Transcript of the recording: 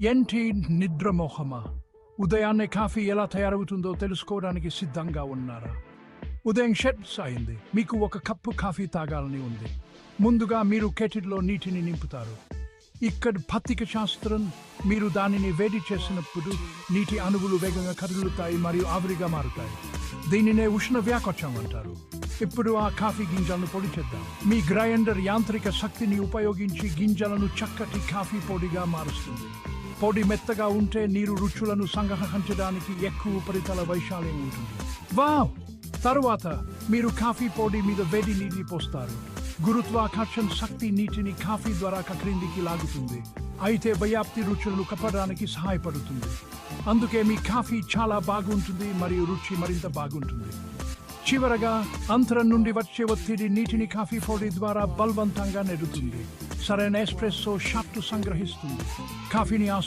ఏంటి నిద్రమోహమా? ఉదయాన్నే కాఫీ ఎలా తయారవుతుందో తెలుసుకోవడానికి సిద్ధంగా ఉన్నారా? ఉదయం షెట్స్ అయింది. మీకు ఒక కప్పు కాఫీ తాగాలని ఉంది. ముందుగా మీరు కెటిల్లో నీటిని నింపుతారు. ఇక్కడ భౌతిక శాస్త్రం, మీరు దానిని వేడి చేసినప్పుడు నీటి అణువులు వేగంగా కదులుతాయి మరియు ఆవిరిగా మారుతాయి. దీనినే ఉష్ణ వ్యాకోచం అంటారు. ఇప్పుడు ఆ కాఫీ గింజలను పొడి చేద్దాం. మీ గ్రైండర్ యాంత్రిక శక్తిని ఉపయోగించి గింజలను చక్కటి కాఫీ పొడిగా మారుస్తుంది. పొడి మెత్తగా ఉంటే నీరు రుచులను సంగ్రహించడానికి ఎక్కువ ఉపరితల వైశాల్యం ఉంటుంది. వావ్! తరువాత మీరు కాఫీ పొడి మీద వేడి నీటిని పోస్తారు. గురుత్వాకర్షణ శక్తి నీటిని కాఫీ ద్వారా క్రిందికి లాగుతుంది. అయితే వ్యాప్తి రుచులను కప్పడానికి సహాయపడుతుంది. అందుకే మీ కాఫీ చాలా బాగుంటుంది మరియు రుచి మరింత బాగుంటుంది. చివరగా అంతరం నుండి వచ్చే ఒత్తిడి నీటిని కాఫీ పొడి ద్వారా బలవంతంగా నెడుతుంది. సరైన ఎస్ప్రెస్సో షాట్ సంగ్రహిస్తుంది. కాఫీని